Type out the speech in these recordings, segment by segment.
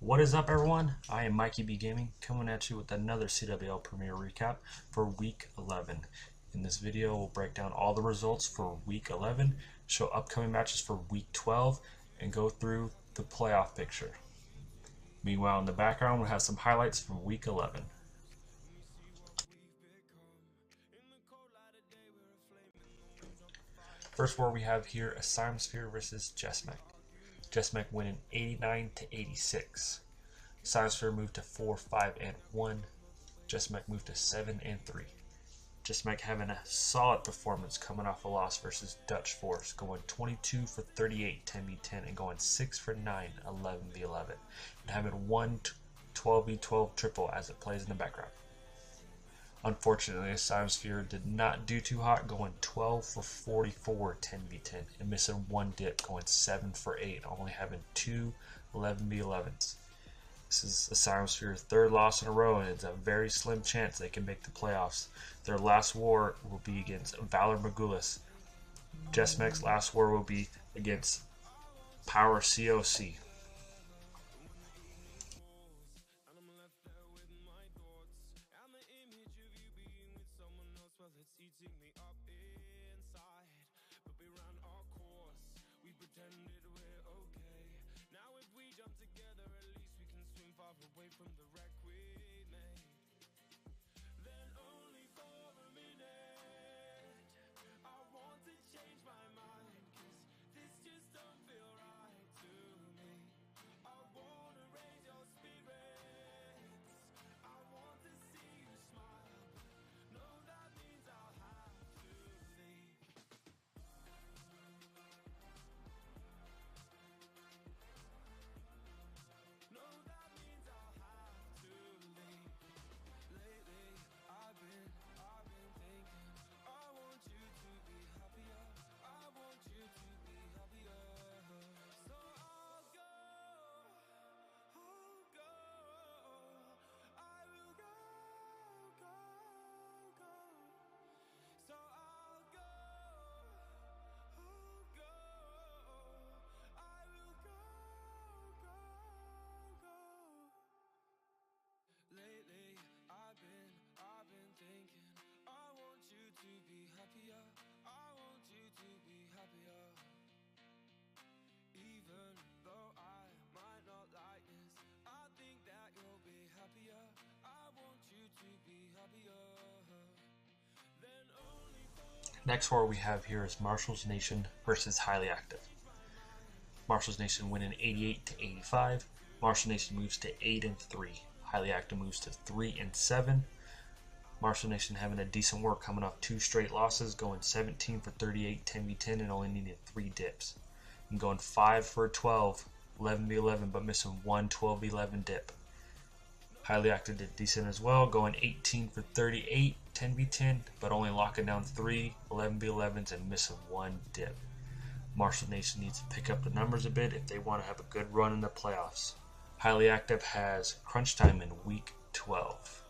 What is up, everyone? I am Mikey B Gaming, coming at you with another CWL Premiere recap for Week 11. In this video, we'll break down all the results for Week 11, show upcoming matches for Week 12, and go through the playoff picture. Meanwhile, in the background, we'll have some highlights from Week 11. First war we have here is Simas versus Jesmek. Jesmek winning 89-86. Simas moved to 4-5-1. Jesmek moved to 7-3. Jesmek having a solid performance coming off a loss versus Dutch Force, going 22 for 38 10v10 and going 6 for 9 11v11, and having one 12v12 triple as it plays in the background. Unfortunately, Simas did not do too hot, going 12 for 44 10v10 and missing one dip, going 7 for 8, only having two 11v11s. This is the Simas third loss in a row, and it's a very slim chance they can make the playoffs. Their last war will be against Valor Magulis. Jesmek's last war will be against Power COC. Away from the wreck we made, then only for a minute I want to change my mind, 'cause this just don't feel right to me. I want to raise your spirits, I want to see you smile. No, that means I'll have to leave. No, that means I'll have to leave. Lately, I've been thinking, I want you to be happier, I want you to be happier. So I'll go, I will go. So I'll go, I will go. Lately, I've been thinking, I want you to be happier, I want you to be happier. Even though I might not like this, I think that you'll be happier, I want you to be happier. Then only Next war we have here is Marshall's Nation versus Highly Active. Marshall's Nation winning 88-85. Marshall Nation moves to 8-3. Highly Active moves to 3-7. Marshall Nation having a decent work, coming off two straight losses, going 17 for 38 10v10 and only needing 3 dips, and going 5 for 12 11v11 but missing one 12v11 dip. Highly Active did decent as well, going 18 for 38 10v10 but only locking down 3 11v11s and missing one dip. Marshall Nation needs to pick up the numbers a bit if they want to have a good run in the playoffs. Highly Active has crunch time in Week 12.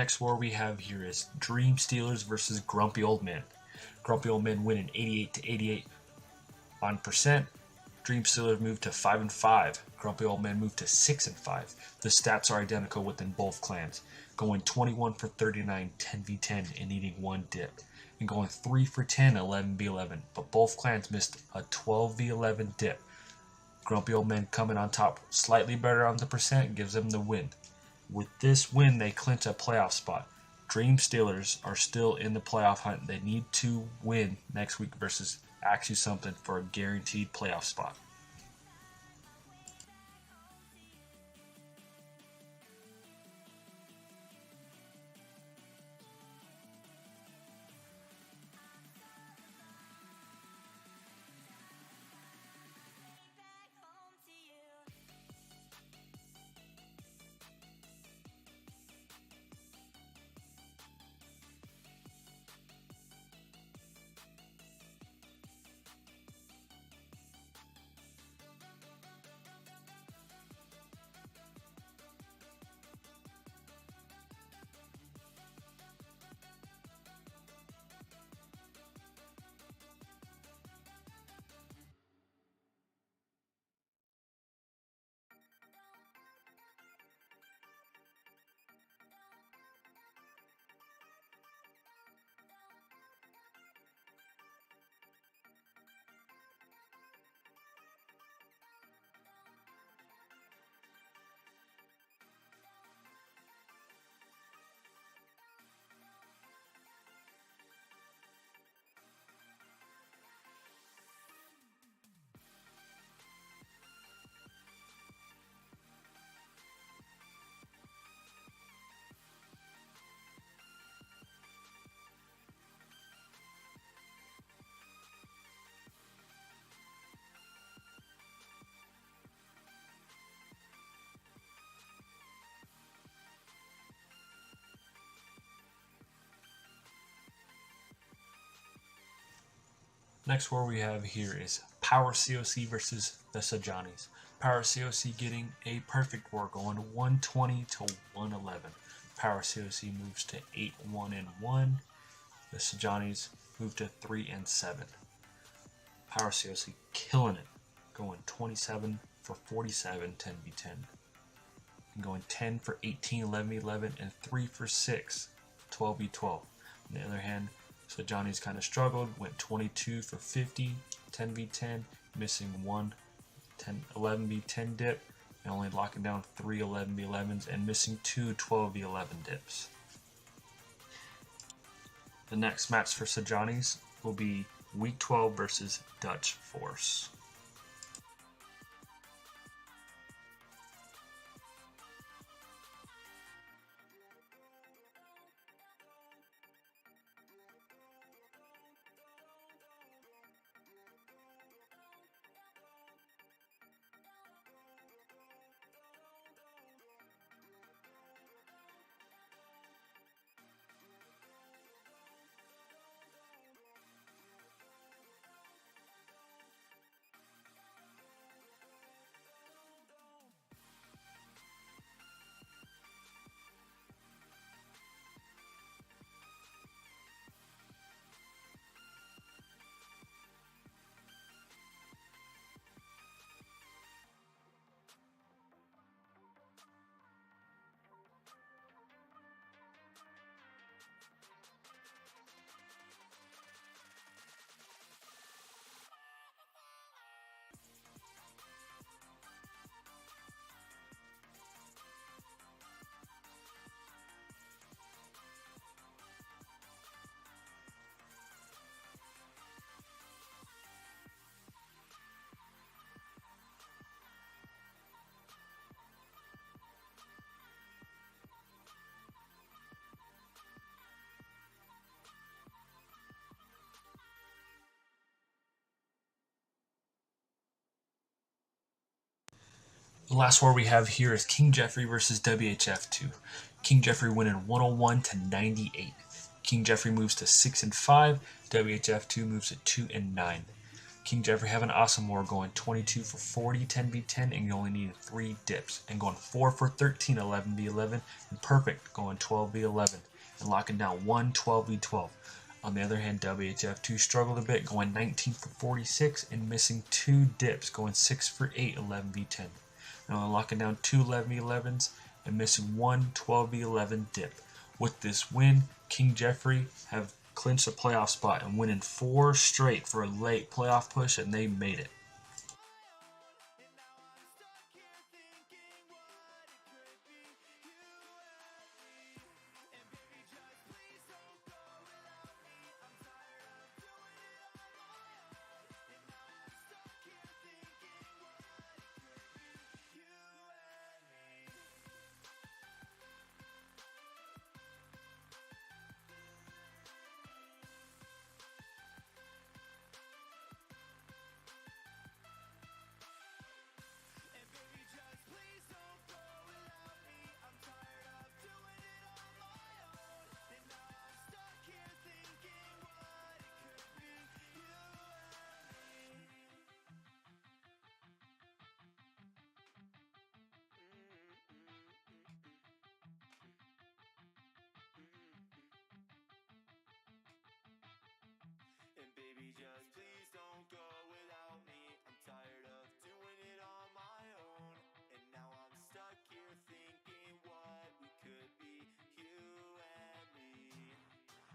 Next war we have here is Dreamstealers versus Grumpy Old Men. Grumpy Old Men winning 88 to 88 on percent. Dreamstealers moved to 5 and 5. Grumpy Old Men moved to 6 and 5. The stats are identical within both clans, going 21 for 39, 10v10, and needing one dip, and going 3 for 10, 11v11. But both clans missed a 12v11 dip. Grumpy Old Men coming on top, slightly better on the percent, gives them the win. With this win, they clinch a playoff spot. Dreamstealers are still in the playoff hunt. They need to win next week versus Axe You Something for a guaranteed playoff spot. Next war we have here is Power COC versus the Sajanis. Power COC getting a perfect war, going 120 to 111. Power COC moves to 8-1 and 1. The Sajanis move to 3 and 7. Power COC killing it, going 27 for 47, 10v10. And going 10 for 18, 11v11, and 3 for 6, 12v12. On the other hand, so Johnny's kind of struggled, went 22 for 50, 10v10, missing one 11v10 dip, and only locking down 3 11v11s, and missing 2 12v11 dips. The next match for Sajani's will be Week 12 versus Dutch Force. The last war we have here is King Jeffrey versus WHF2. King Jeffrey winning 101 to 98. King Jeffrey moves to 6 and 5. WHF2 moves to 2 and 9. King Jeffrey having an awesome war, going 22 for 40, 10v10, and you only needed 3 dips. And going 4 for 13, 11v11, and perfect, going 12v11, and locking down 1 12v12. On the other hand, WHF2 struggled a bit, going 19 for 46 and missing 2 dips, going 6 for 8, 11v10. And only locking down 2 11v11s and missing 1 12v11 dip. With this win, King Jeffrey have clinched a playoff spot and winning 4 straight for a late playoff push, and they made it. And baby, just please don't go without me. I'm tired of doing it on my own. And now I'm stuck here thinking what we could be, you and me.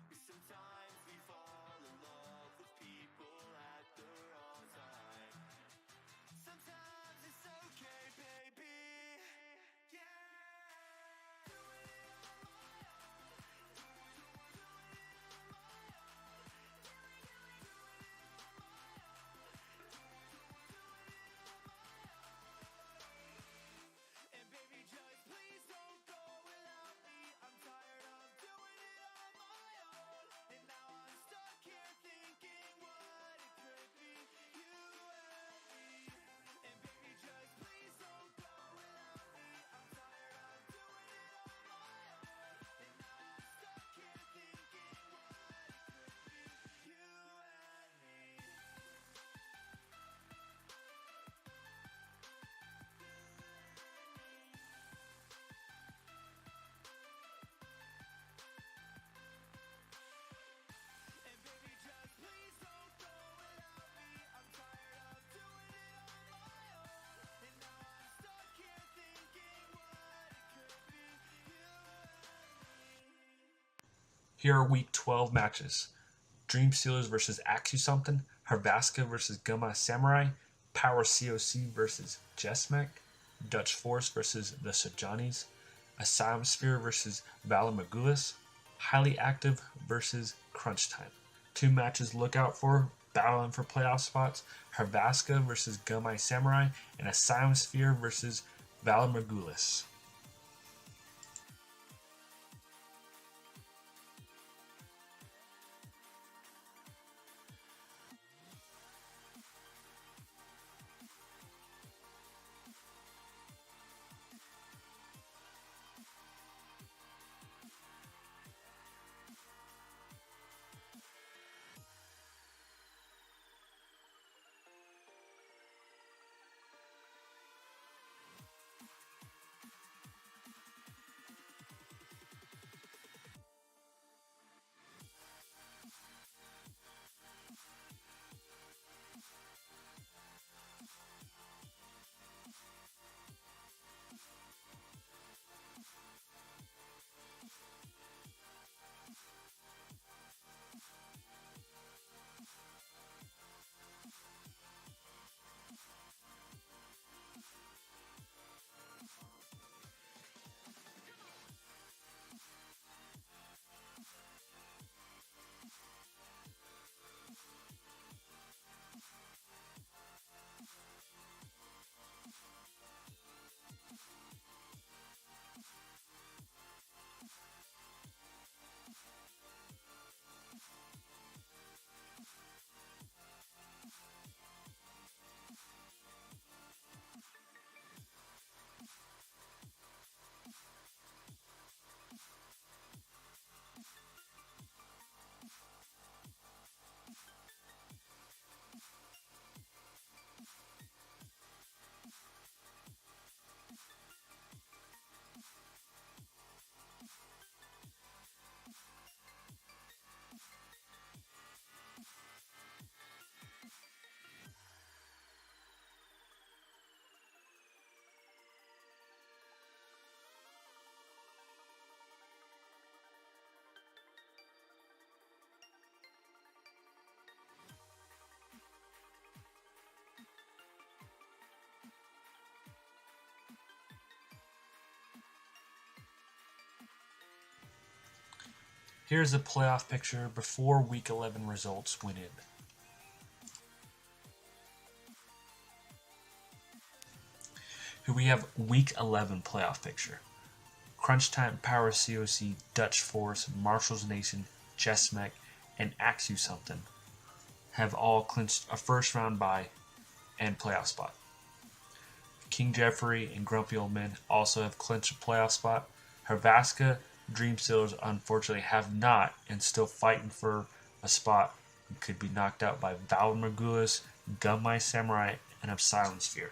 'Cause sometimes we fall in love with people at the wrong time. Sometimes it's okay, baby. Yeah. Doing it on my own. And baby, just please don't go without me. I'm tired of doing it on my own. And now I'm stuck here thinking what it could be, you and me. And baby, just please don't go without me. I'm tired of doing it on my own. And now I'm stuck here thinking what it could be, you and me. And baby, just please don't go without me. I'm tired of doing it on my own. And now I'm stuck here thinking what it could be, you and me. Here are week 12 matches. Dreamstealers versus Axu Something, Harvaska versus Guma Samurai, Power COC versus Jesmek, Dutch Force versus the Sajanis, Asylum Sphere versus Valor Magulis, Highly Active versus Crunch Time. 2 matches look out for, battling for playoff spots, Harvaska versus Gumai Samurai, and Asylum Sphere versus Valor Magulis. Here's a playoff picture before Week 11 results went in. Here we have Week 11 playoff picture. Crunch Time, Power COC, Dutch Force, Marshall's Nation, Jesmec, and Axe You Something have all clinched a first round bye and playoff spot. King Jeffrey and Grumpy Old Men also have clinched a playoff spot. Havaska, Dreamstealers unfortunately have not and still fighting for a spot. Could be knocked out by Val Margulis, Gunmai Samurai, and Asylum Sphere.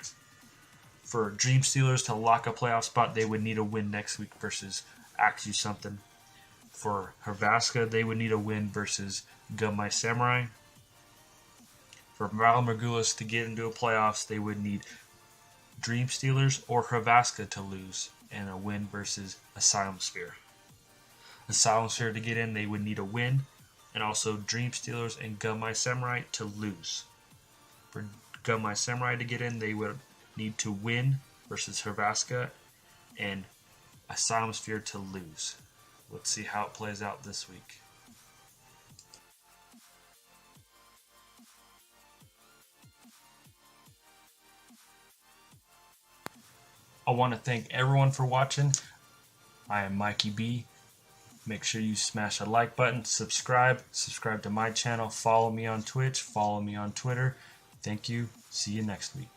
For Dreamstealers to lock a playoff spot, they would need a win next week versus Axe You Something. For Havaska, they would need a win versus Gunmai Samurai. For Val Margulis to get into a playoffs, they would need Dreamstealers or Havaska to lose and a win versus Asylum Sphere. Asylum Sphere to get in, they would need a win, and also Dreamstealers and Gunmai Samurai to lose. For Gunmai Samurai to get in, they would need to win versus Havaska and Asylum Sphere to lose. Let's see how it plays out this week. I want to thank everyone for watching. I am Mikey B. Make sure you smash the like button, subscribe to my channel, follow me on Twitch, follow me on Twitter. Thank you. See you next week.